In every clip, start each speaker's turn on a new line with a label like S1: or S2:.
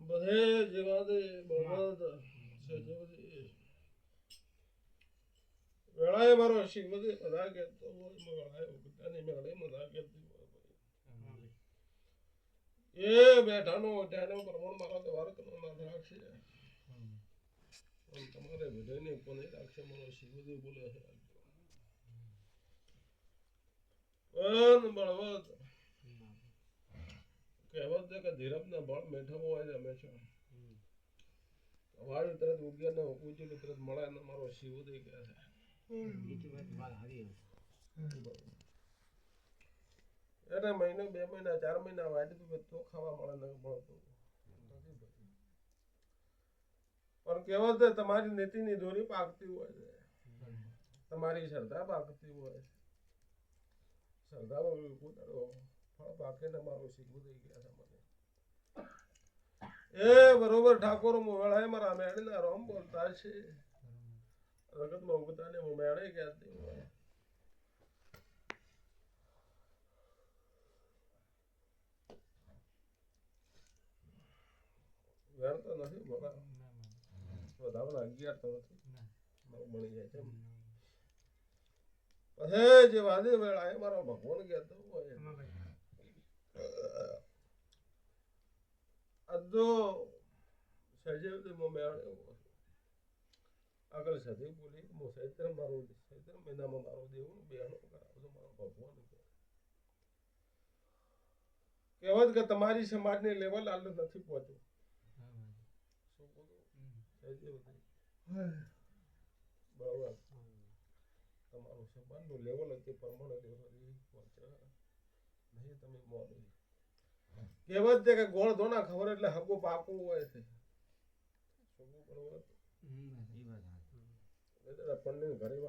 S1: બધે જેવા દે બળદ છે જેવી વેળાએ મારો શિવ બધે બધા કે તો વેળાએ ઉગતાની મેળે મજા કે એ બેઠાનો ત્યાંનો પ્રમાણ મારો તહેવાર કરનો ના રાખશે તમારે વિજયને પણ રાખશે મારો શિવ બધે બોલે છે બળવત કહેવત છે કે ધીરજના બળ મેઠો હોય છે હંમેશા વાળ તરત ઉગ્યા ને ઊંચી તરત મળે ને મારો શિવ દઈ કહે છે એને મહિનો 2 મહિના 4 મહિના વાડી તો ખાવા મળે ને મળતું પણ કહેવત છે તમારી નીતિની દોરી પાકતી હોય છે તમારી શ્રદ્ધા પાકતી હોય શ્રદ્ધામાં પોતાનો ફળ પાકે ને મારું શીખવું થઈ ગયા છે મને એ બરોબર ઠાકોર મોવાળાએ મારા મેળીના રોમ બોલતા છે જગતમાં ઉગતાને હું મેળે કહેતી હોય વેર તો નથી બોલા વધારે 11 તો નથી મળી જાય છે પછી જે વાદે વેળાએ મારો ભગવાન કહેતો હોય અદો સજેવ મો મેળે આગળ સધી બોલી મો સૈત્ર મારો સૈત્ર મહિનામાં મારો દેવું બેહણો કરાવજો મારો ભગવાન કહેવત કે તમારી સમાજની લેવલ આલ નથી પહોંચ્યો શું બોલું સજેવ બરાબર તમારું સમાજનું લેવલ હતી પ્રમાણે પહોંચ્યા નહીં તમે મોડો કહેવત છે કે ગોળ ધોના ખબર એટલે હગો પાકું હોય છે પંડિત ઘણી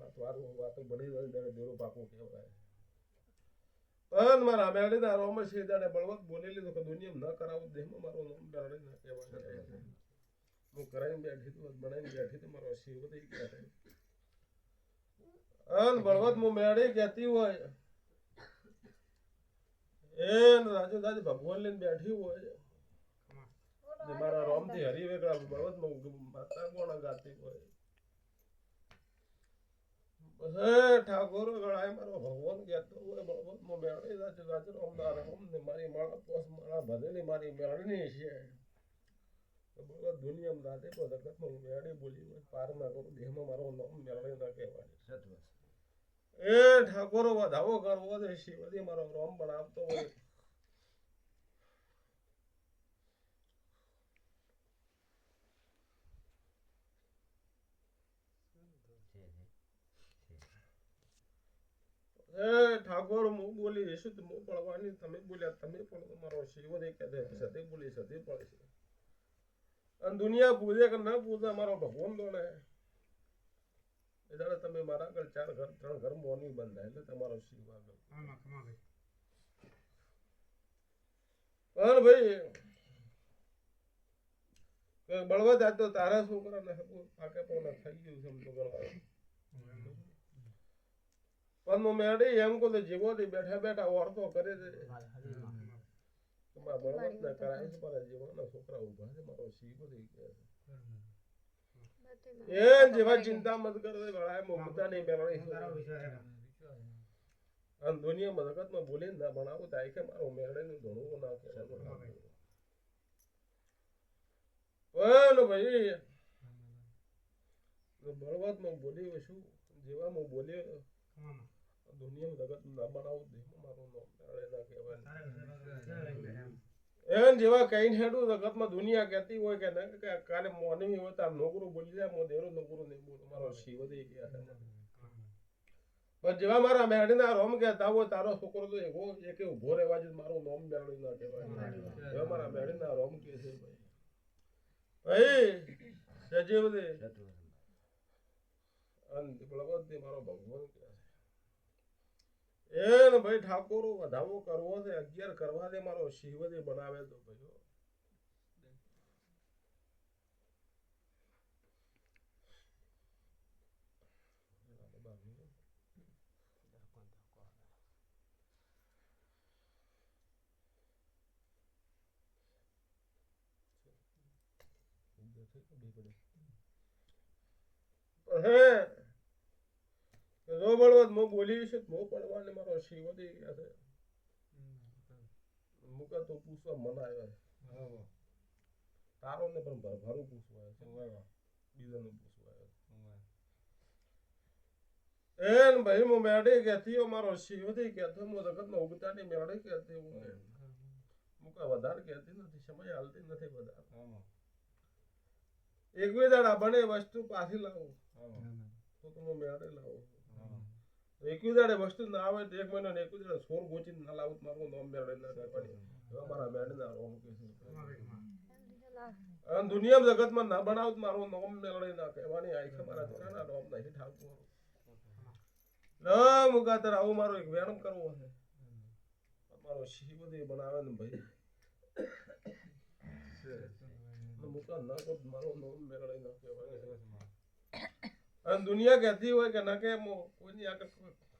S1: વાતો બની જાય દેરો પાકું કહેવાય પણ મારા મેળીના રોમ છે દાડે બળવત બોલી લીધું કે દુનિયા ન કરાવું દેહમાં મારું નામ ડાળી ના કહેવાય હું કરાઈને બેઠી તું બનાવીને બેઠી તો મારો શિવ થઈ ગયા અન બળવત હું મેળી કહેતી હોય એ રાજુ દાદી ભગવાન લઈને બેઠી હોય મારા રોમ થી હરી વેગળા બળવત માતા કોણ ગાતી હોય પછી ઠાકોર ગળાય મારો ભગવાન કહેતો હોય બળવત માં મેળી રાજુ રાજુ રોમદાર રોમ ને મારી માળા પોસ માળા ભજેલી મારી મેળની છે બળવત દુનિયામાં રાતે તો જગતમાં મેળી બોલી હોય પાર ના કરું દેહમાં મારો નામ મેળવી ના કહેવાય એ ઠાકોર વધાવો કરવો છે શિવજી મારો રોમ બનાવતો હોય ઠાકોર હું બોલી શું હું પડવાની તમે બોલ્યા તમે પણ મારો શિવજી કહે સતી બોલી સતી પડે છે અને દુનિયા પૂજે કે ના પૂજે મારો ભગવાન દોડે એટલે તમે મારા આગળ 4 ઘર 3 ઘર મોની બંધાય એટલે તમારો શિવ આગળ પણ ભાઈ બળવત આ તો તારા છોકરાને પાકે પણ થઈ ગયું સમજો ગણવા પણ હું મેળી એમ કહું જીવો બેઠા બેઠા ઓરતો કરે છે બળવત ને કરાય છે મારા જીવવાના છોકરા ઉભા છે મારો શિવ થઈ ગયા છે એ જેવા ચિંતા મત કરે ગળાએ મુકતા નહીં મેળવી અને દુનિયામાં જગતમાં બોલીને ના ભણાવું થાય કે મારું મેળીનું ધણું ના કહેવાય પણ ભાઈ બળવતમાં બોલી શું જેવામાં બોલ્યો દુનિયામાં જગત ના બનાવું દે મારું નામ મેળે ના કહેવાય એન જેવા કઈ હેડું જગતમાં દુનિયા કહેતી હોય કે ના કે કાલે મોની હોય તાર નોકરું બોલી જાય મો દેરો નોકરું નહીં બોલો મારો શિવ દઈ ગયા છે પણ જેવા મારા મેળીના રોમ કહેતા હોય તારો છોકરો તો એક ઉભો રહેવા જ મારું નામ મેળવી ના કહેવાય એવા મારા મેળીના રોમ કહે છે ભાઈ સજીવ દે અને બળવત દે મારો ભગવાન કહે એને ભાઈ ઠાકોર વધાવો કરવો છે 11 કરવા દે મારો શિવજી બનાવે તો ભાઈ હે જો બળવત મો બોલી છે મો પડવાને મારો શિવજી કહે છે મુકા તો પૂછવા મન આવ્યા હા તારો ને પણ ભરભરું પૂછવા છે બીજાનું પૂછવા એન ભાઈ મો મેડી કહેતી મારો શિવજી કહેતો મો જગતમાં ઉગતાની મેડી કહેતી હું મુકા વધારે કહેતી નથી સમય હાલતી નથી વધારે એક બે દાડા બને વસ્તુ પાછી લાવું તો તમે મેળે લાવો એકવી દાડે વસ્તુ ના આવે તો 1 મહિનો ને એકવી દાડે સોર ગોચીને ના લાવું મારું નામ મેળે ના પડી હવે મારા મેળે ના રોમ કે છે અને દુનિયા જગતમાં ના બનાવત મારું નામ મેળે ના કહેવાની આઈ છે મારા ઘરના નામ નહીં ઠાકુર ના મુકાતર આવું મારો એક વેણમ કરવો છે મારો શિવજી બનાવે ને ભાઈ મુકા ના તો મારો નામ મેળે ના કહેવાની અને દુનિયા કહેતી હોય કે ના કે કોઈની આગળ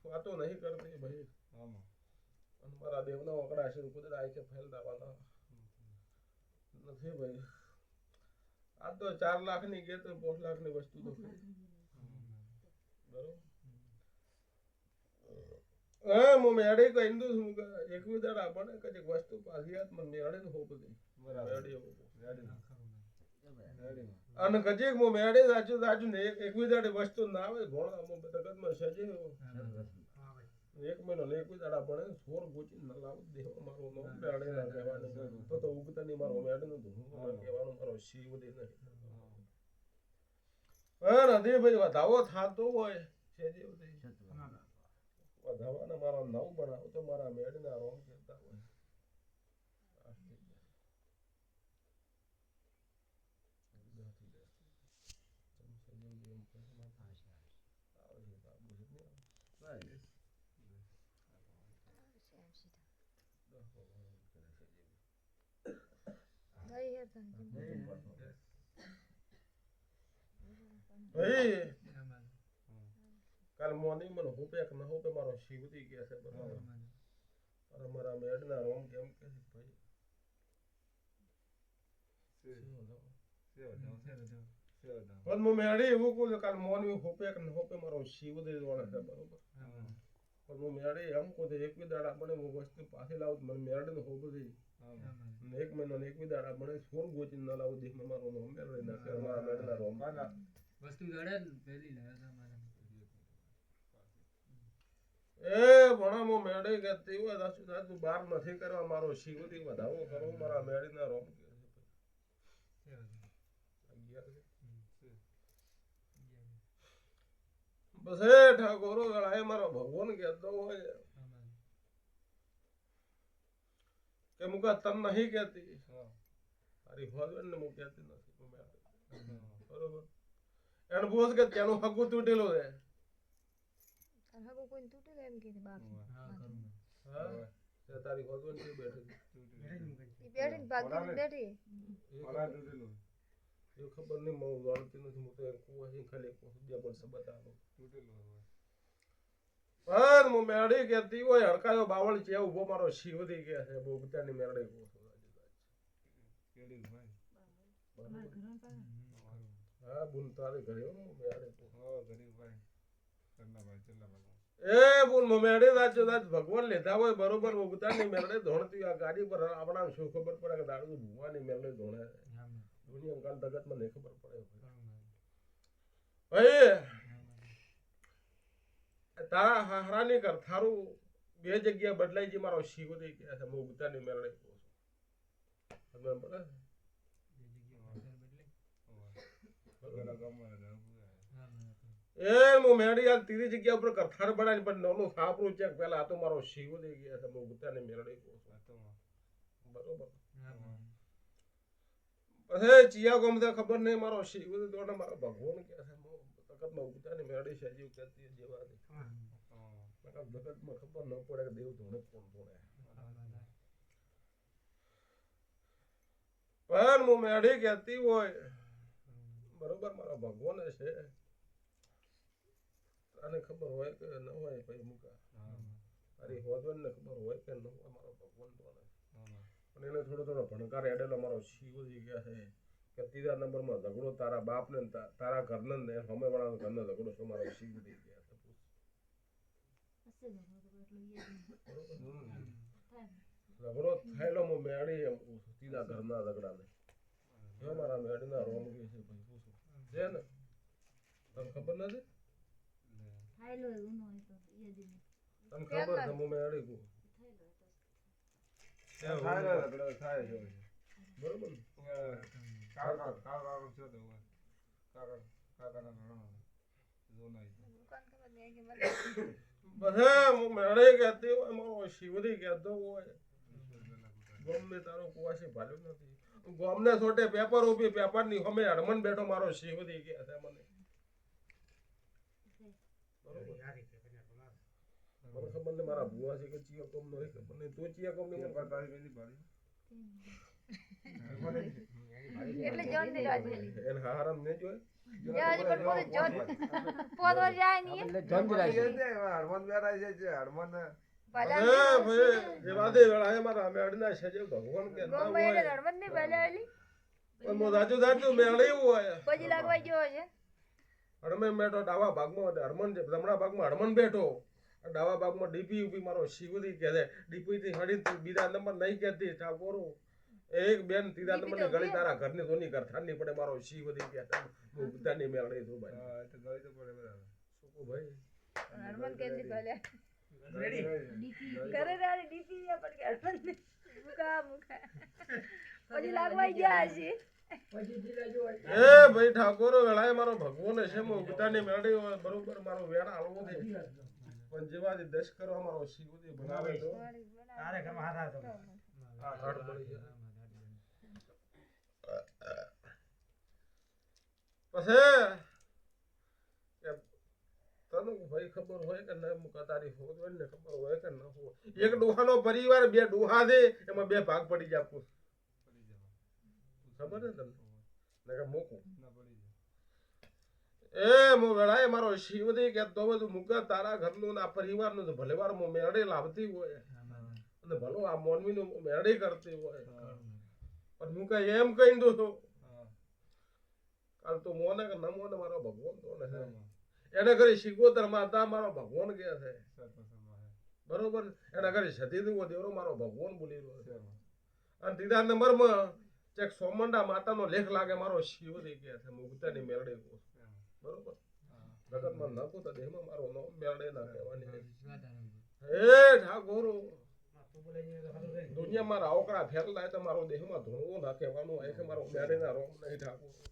S1: વાતો નહીં કરતી ભાઈ અને મારા દેવના ઓકડા છે કુદરા આઈ કે ફેલ દાવાના નથી ભાઈ આ તો 4 લાખ ની કે તો 5 લાખ ની વસ્તુ તો બરોબર હા મો મેડે કો હિન્દુ હું એક વિદાડા બને કદી વસ્તુ પાસિયાત મને મેડે ને હો બધી બરાબર અને કજીક મો મેડે રાજુ ને એક વિદાડે વસ્તુ ના આવે ઘોડા મો જગતમાં સજે 1 મહિનો ને એક વિદાડા બને સોર ગોચી ન લાવ દેવ મારો નો મેડે ના કહેવાનું તો ઉગતની મારો મેડે નું કહેવાનું મારો શિવજી નહીં પણ અધે ભાઈ વધાવો થાતો હોય સેજે વધાવાને મારા નવ બનાવો તો મારા મેડના રોમ કહેતા હોય કાલ મોર્નિંગ મને હોપે કે ન હોપે મારો શિવજી કહે છે બરાબર અને મારા મેડના રોમ કેમ કે ભાઈ પણ હું મેડી એવું કહું કાલ મોર્નિંગ હોપે કે ન હોપે મારો શિવજી જોડે છે બરોબર પણ હું મેડી એમ કહું એક બી દાડા મને હું વસ્તુ પાછી લાવું મને મેડ ને હોબધી 1 મહિનો ને એક બી દાડા મને સોર ગોચી ન લાવું દેખ મારો નામ મેળવી નાખે મારા મેડના રોમ
S2: વસ્તુ જડે ને પહેલી લાવ્યા
S1: એ ભણામો મેડે કહેતી હોય દાદુ બાર નથી કરવા મારો શિવજી વધાવો કરો મારા મેડીના રોમ કે બસ એ ઠાકોરો ગળાએ મારો ભગવાન કહેતો હોય કે મુકા તન નહીં કહેતી તારી ભગવાન ને હું કહેતી નથી બરોબર એને બોસ કે તેનું હકુ તૂટેલું છે
S3: હગો કોઈ તૂટેલો એમ કે બાપ
S1: હા તે તારી ભગવાન કે બેઠી
S3: ઈ બેઠી બાકી બેઠી
S1: મારા તૂટેલું એ ખબર નહીં હું જાણતી નથી હું તો કુવાસી ખાલી બે વર્ષ બતાવો તૂટેલું પણ હું મેડી કહેતી હોય હડકાયો બાવળ છે ઉભો મારો શિવજી કહે છે બહુ બધાની મેરડે કહું છું હા બુન તારે ઘરે મેરડે એ બોલ મેળે રાજો રાજ ભગવાન લેતા હોય બરોબર ઉગતાની મેળે ધોણતી આ ગાડી પર આપણા શું ખબર પડે કે દાડુ ભુવાની મેળે ધોણે દુનિયા કાલ જગતમાં નહીં ખબર પડે ભાઈ તારા હારાની કર થારું બે જગ્યા બદલાઈ જી મારો શિવજી કહે છે હું ઉગતાની મેળે કહું છું ખબર પડે એ હું મેળી આ ત્રીજી જગ્યા ઉપર કરથાર બનાવી પણ નવનું સાપરું છે પેલા આ તો મારો શિવજી ગયા છે હું ગુતાને મેળડી કહું છું બરોબર પછી ચિયા ગમ ખબર નહીં મારો શિવજી તો મારો ભગવાન કે છે તકતમાં ઉગતાની મેળડી સજીવ કહેતી જેવાની આખા જગતમાં ખબર ન પડે કે દેવ ધોણે કોણ ધોણે પણ હું મેળી કહેતી હોય બરોબર મારા ભગવાન છે આને ખબર હોય કે ન હોય ભાઈ મુકા તારી હોદવન ને ખબર હોય કે ન હોય મારો ભગવાન ધોણે પણ એને થોડો થોડો ભણકાર એડેલો મારો શિવજી કહે છે કે ત્રીજા નંબરમાં ઝઘડો તારા બાપ ને તારા ઘરને ને સામે વાળા ઘરનો ઝઘડો છે મારો શિવજી કહે ઝઘડો થયેલો હું મેળી ત્રીજા ઘરના ઝઘડાને જો મારા મેળીના રોમગી છે ભાઈ પૂછું છે ને તને ખબર નથી તને ખબર છે હું મેળી કહું બરોબર બધા હું મેળે કહેતી હોય મારો શિવરી કહેતો હોય ગોમને તારો કુવાસી ભાલ્યો નથી ગોમને છોટે પેપર ઉભી પેપર ની અમે હડમન બેઠો મારો શિવરી કહે છે મને મને ખબર ને મારા ભુવાસી કે ચિયા કોમ નહીં ખબર નહીં તું ચિયા કોમ ની મને તારી બેની ભાળી
S3: એટલે જોન ની રાજી
S1: એને હારામ ને જોય
S3: યાર પણ પોતે જોન પોતવા જાય ની
S4: એટલે જોન રાજી હરમન બેરાય છે હરમન
S3: ભલા
S1: ભાઈ જેવાદે વેળાએ મારા મેળના સજે ભગવાન કે ના
S3: ગોમ મેલે
S1: હોય
S3: રણવન ની ભલાલી
S1: પણ મો દાજુ દાજુ મેળી હોય
S3: પછી લાગવા ગયો છે
S1: હડમે બેઠો ડાવા ભાગમાં હરમન જે જમણા ભાગમાં હરમન બેઠો ડાવા ભાગમાં ડીપી ઉભી મારો શિવરી કહે છે ડીપી થી હડી તું બીજા નંબર નહીં કહેતી ઠાકોરો એક બેન ત્રીજા નંબર ની ગળી તારા ઘરની ધોની કરથાની પડે મારો શિવરી કહે હું બધાની મેળડી છું ભાઈ
S4: હા તો ગઈ તો પડે બરાબર
S1: શું ભાઈ
S3: હરમન કેલી ભલે
S4: રેડી
S3: કરે રાડી ડીપી ને પણ કે હરમન ને મુકા પછી લાગવા ગયા છે
S1: એ ભાઈ ઠાકોરો વેળાએ મારો ભગવાન છે હું બધાની મેળડી હોય બરોબર મારો વેણ આલવો છે પણ જેવા દશ કરવા મારો શિવજી બનાવે તો
S3: તારે ઘરમાં હાથ
S1: હાથ પડી જાય પછી તને ભાઈ ખબર હોય કે ના મુકા તારી હોદવન ને ખબર હોય કે ન હોય એક ડોહાનો પરિવાર બે ડોહા દે એમાં બે ભાગ પડી જાય પૂછ ખબર ને તમને ને કે મોકું એ મો વેળાએ મારો શિવજી કહેતો બધું મુકા તારા ઘરનું ને આ પરિવારનું તો ભલેવાર મો મેળે લાવતી હોય અને ભલો આ મોનવીનું મેળે કરતી હોય પણ હું કઈ એમ કહી દઉં છું કાલ તો મોને કે ન મોને મારો ભગવાન તો ને એને કરી શિકોતર માતા મારો ભગવાન કે છે બરોબર એના કરી સતી દેવરો મારો ભગવાન બોલી રહ્યો છે અને ત્રીજા નંબરમાં ચેક સોમંડા માતાનો લેખ લાગે મારો શિવજી કે છે મુક્તાની મેળડે બરોબર જગતમાં ન તો દેહમાં મારો નો મેળડે ના કહેવાની હે ઠાકોરો દુનિયામાં રાવકડા ફેરલાય તો મારો દેહમાં ધૂણવો ના કહેવાનું હોય કે મારો મેળેના રોમ નહીં ઠાકોર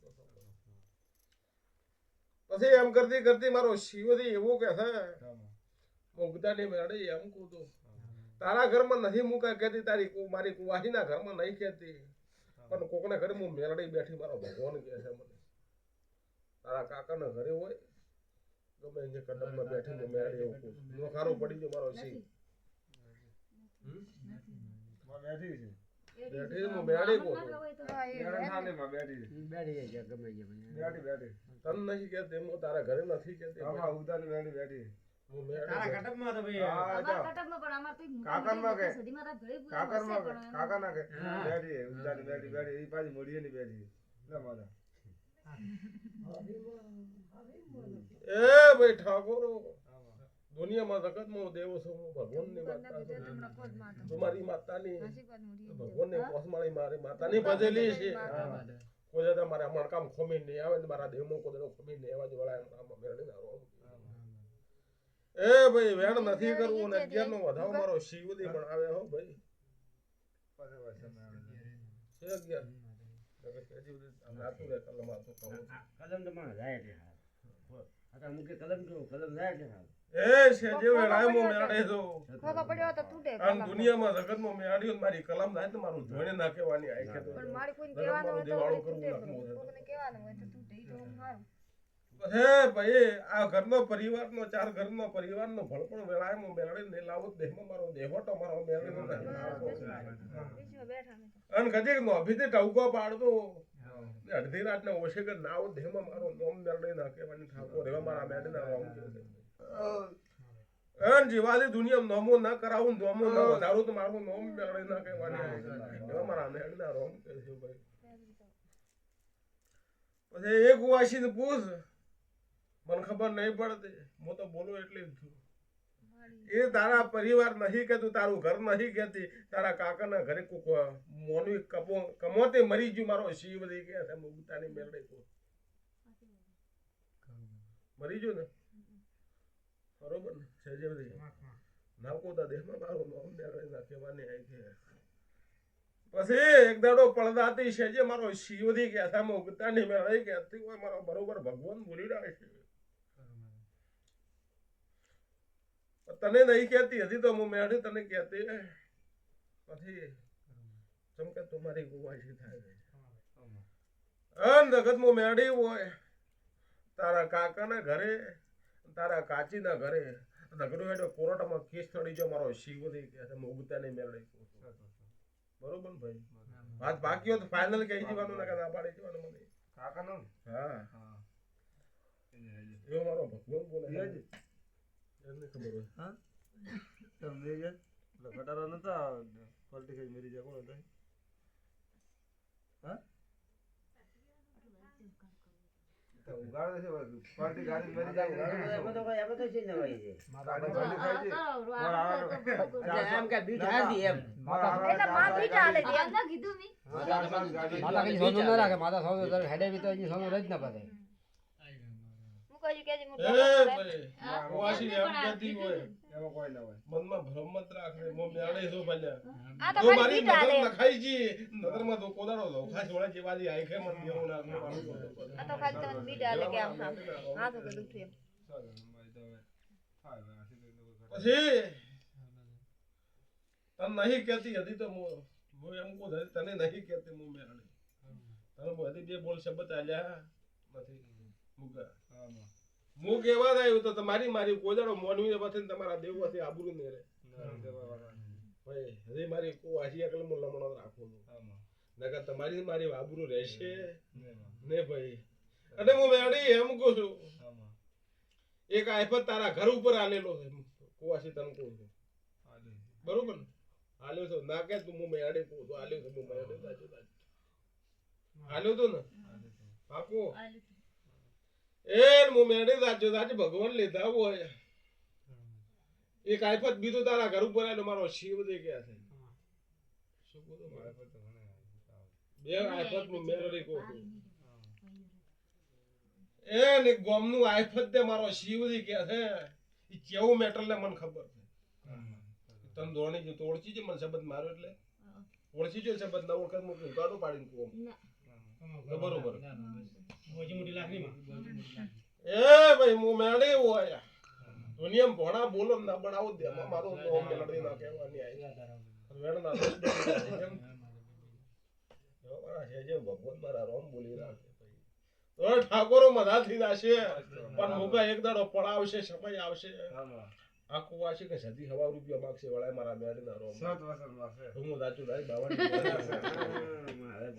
S1: પછી એમ કરતી કરતી મારો શિવજી એવું કે છે મુક્તાની મેળે એમ કૂદું તારા ઘરમાં નથી મુકા કહેતી તારી મારી કુવાહીના ઘરમાં નહીં કહેતી પણ કોકના ઘરે હું મેળડી બેઠી મારો ભગવાન કહે છે મને તારા કાકાના ઘરે હોય ગમે જે કદમમાં બેઠી હું મેળડી એવું કહું નોખારો પડી ગયો મારો શિવ
S4: બેઠી છે
S1: બેઠી હું મેળડી કહું
S4: બેઠી છે ગમે બેઠી
S1: તન નહીં કહેતી હું તારા ઘરે નથી કહેતી
S4: આમાં ઉતારી બેઠી
S1: હું મેળડી
S4: હા જા કાકરમાં કે કાકાના કે બેઠી ઉતારી બેઠી એ પાછી મોડીએ ની બેઠી લે મારા
S1: એ ભાઈ ઠાકોરો દુનિયામાં જગતમાં દેવો છું હું ભગવાનની માતા છું તમારી માતાની ભગવાનને પોસમાળી મારી માતાની ભજેલી છે કોઈ દાદા મારા મણકામ ખોમી નહીં આવે ને મારા દેહમાં કોઈ દાડો ખોમી નહીં આવે વળાય આમાં મેળડી ના રોમ એ ભાઈ વેણ નથી કરવું ને અત્યારનો વધાવ મારો શિવજી બનાવે હો ભાઈ છે અગિયાર
S4: કલમ તો મને જાય એટલે આ મુકે કલમ જો કલમ જાય એટલે
S1: એ છે જે વેળાએ મો મેળડે જો
S3: ખોખા પડ્યો તો તૂટે
S1: આમ દુનિયામાં જગતમાં મેળડી મારી કલમ થાય તો મારું જોઈને ના કહેવાની આખે તો
S3: પણ મારી કોઈને કહેવાનું હોય તો તૂટે કોઈને કહેવાનું હોય તો તૂટે ઈ તો સારું
S1: હે ભાઈ આ ઘરનો પરિવારનો ચાર ઘરનો પરિવારનો ભળપણ વેળાયમાં મેળવી ને લાવો દેહમાં મારો દેહોટો મારો મેળવી
S3: બીજું બેઠા ને
S1: અને કદી નો અભીથી ટવકો પાડતો અડધી રાતને ઓછે કે નાવો દેહમાં મારો નોમ મેળવી નાખેવાની ઠાકોર એવા મારા મેળીના રોમ અન જીવાલી દુનિયા નોમો ન કરાવું નોમો ન વધારું તો મારું નોમ મેળવી નાખેવાની એવા મારા મેળીના રોમ કે છે ભાઈ પછી એક વાસીને પૂછ મને ખબર નહીં પડતી હું તો બોલું એટલે જ છું એ તારા પરિવાર નહીં કેતું તારું ઘર નહીં કેતી તારા કાકાના ઘરે કોક મોનવી કમોતે મરી ગયું મારો શિવ વધી ગયા છે મુગતાની મેળડે કો મરી ગયું ને બરોબર ને સજે વધી નાકો તા દેહમાં મારું નામ મેળવી નાખવાની આવી છે પછી એક દાડો પડદાતી સજે મારો શિવ વધી ગયા છે મુગતાની મેળડે કહેતી હોય મારો બરોબર ભગવાન બોલી રહ્યા છે તને નહીં કહેતી હજી તો હું મેળી તને કહેતી પછી ચમકે તમારી ગુવાશી થાય છે અન જગત હું મેળી હોય તારા કાકાના ઘરે તારા કાચીના ઘરે નગરો હેડો કોર્ટમાં કેસ ચડી ગયો મારો શિવથી કે છે ઉગતાની મેળી બરોબર ને ભાઈ વાત બાકી હોય તો ફાઇનલ કહી જવાનું ના પાડી જવાનું મને
S4: કાકાનો
S1: હા એવો મારો ભગવાન બોલે એને ખબર હોય
S4: હા તમને જે ગટારા નતા પલટી ખાઈ મરી જાય કોણ હતા હા તો ઉગાડે છે પાર્ટી ગાડી મરી જાય
S5: એમાં તો કઈ આપણે કઈ ન હોય છે
S4: ગાડી પલટી ખાઈ છે
S5: એમ કે બીટ હાદી એમ
S3: એટલે માં બીજા હાલે દે એમ
S2: ના કીધું મી
S5: માતા કઈ સોનું ન રાખે માતા સોનું તો હેડે બી તો અહીં સોનું રજ ન પડે
S3: હું કહું કે હું
S1: એ ભાઈ ગુવાશી એમ કહેતી હોય
S4: એમાં કોઈ ના હોય
S1: મનમાં ભ્રમ મત રાખે મો મેળે છો ભલ્યા
S3: આ તો
S1: તો
S3: મારી
S1: મારી
S3: બીજા હાલે
S1: નજર નખાઈ જી નજરમાં તો કોદાળો ધોખા છોડે જેવાલી આંખે મન દેવું ના
S3: આ તો ખાલી તમને બીજા હાલે કે આમ હા તો કીધું છું એમ
S1: પછી તને નહીં કહેતી હતી તો હું એમ કહું તને નહીં કહેતી હું મેળે તને બધી બે બોલ શબ્દ આલ્યા નથી મુગા હું કેવા આવ્યું તો તમારી મારી કોદાળો મોનવી પછી તમારા દેવ પછી આબરૂ ને રે ભાઈ હજી મારી કો આજી એકલ હું લમણો રાખું છું નકર તમારી મારી આબરૂ રહેશે ને ભાઈ અને હું મેળી એમ કહું છું એક આફત તારા ઘર ઉપર આલેલો છે કુવાસી તને કહું છું બરોબર ને આલ્યો છો ના કે તું હું મેળે કહું છું આલ્યો છે હું મેળે સાચું આલ્યો તો ને પાકો એ હું મેળે સાચું સાચું ભગવાન લીધા હોય એક આફત બીજું તારા ઘર ઉપર આવેલો મારો શિવ દે ગયા છે શું બોલો બે આફત નું મેળે કહું છું એ ને ગોમનું આફત તે મારો શિવજી કે છે ઈ કેવું મેટર લે મને ખબર છે તન દોણી જો તોડચી છે મને શબ્દ મારો એટલે ઓળખી જો શબ્દ ના ઓળખત હું ઉગાડો પાડીને કોમ બરોબર મોજી મોટી લાગણી માં એ ભાઈ હું મેળી હોય દુનિયામાં ભોણા બોલો ના બનાવો દે મારો નોમ મેળડી ના કહેવાની આવી વેણ ના દોસ્ત કેમ જે ભગવાન મારા રોમ બોલી રાખે તો ઠાકોરો મધા થઈ જશે પણ મુકા એક દાડો પડાવશે સમય આવશે આખું વાસી કે સદી હવા રૂપિયા માંગશે વળાય મારા મેળના રોમ
S4: 7 વર્ષ માસે
S1: હું દાચું દાઈ બાવાની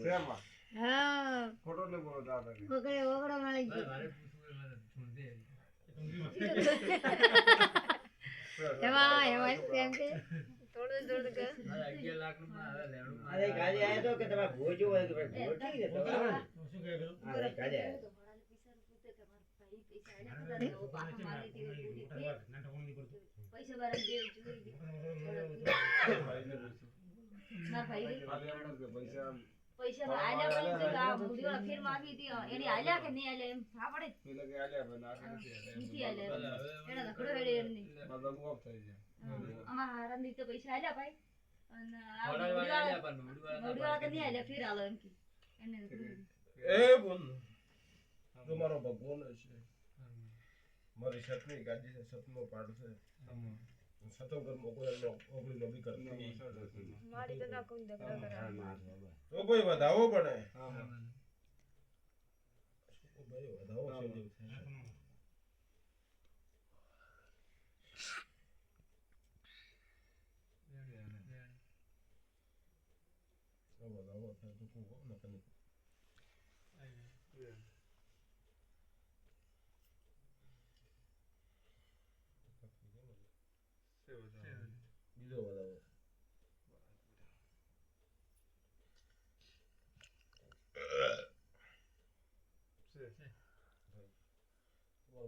S4: સેમાં
S3: હા
S4: ફોટો ને બોલો દાદા કે
S3: વગડે વગડો મળી ગયો
S2: મારે છોડ દે
S3: એમાં એમ કે થોડું થોડું કે
S2: મારે 11 લાખ નું મારે લેણું
S5: અરે ગાડી આયો તો કે તમારે ભોજો હોય કે ભાઈ ભોજ થઈ જતો અરે ગાડી આયો
S3: પૈસા બાર દે ના ભાઈ
S4: પૈસા
S3: પૈસા આલ્યા પણ જો આ મુડીવાળા ફેર માંગી હતી એની આલ્યા કે નહીં આલ્યા એમ હા પડે
S4: પેલા કે આલ્યા પણ નાખે
S3: નથી આલ્યા એના ઘડો હેડે એમની
S4: માદા મુઆફ થઈ જાય
S3: અમાર હારાની તો પૈસા આલ્યા ભાઈ અને આ
S2: વાળા આલ્યા પણ
S3: મુડીવાળા તો નહીં આલ્યા ફેર આલો એમ કે એને
S1: એ બોલ તમારો ભગવાન છે મારી સતની ગાડી છે સતનો પાડ છે સતો ઘર મોકલે ઓગળી નબી કરતી
S3: મારી તો ના કોઈ દગડા કરા
S1: તો ભાઈ વધાવો પડે ભાઈ વધાવો છે તું કહો ને તને બીજો વધારો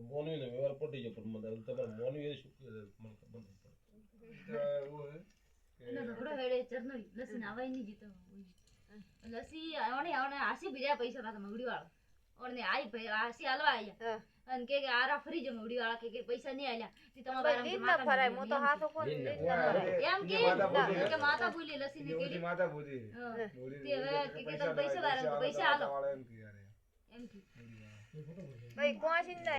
S1: મોનવી ને વ્યવહાર પટી ગયો પણ મને તમારે મોનવી શું કે મને ખબર નહીં પડે
S3: એનો ઝઘડો હેડે ચરનરી લસી નાવાય નહીં જીતો લસી આવણે આસી બીજા પૈસા ના મગડી વાળો ઓને આઈ આસી હાલવા આયા અને કે આરા ફરી જ મગડી વાળા કે પૈસા નહીં આલ્યા તી તમારા
S6: દીન ના ફરાય હું તો હાથો કોણ દીન ના
S3: એમ કે માતા બોલી લસી ને કે
S4: માતા બુધી
S3: તે હવે કે તમે પૈસા લારે પૈસા આલો
S4: એમ કે યાર
S3: એમ થી
S6: ભાઈ કોણ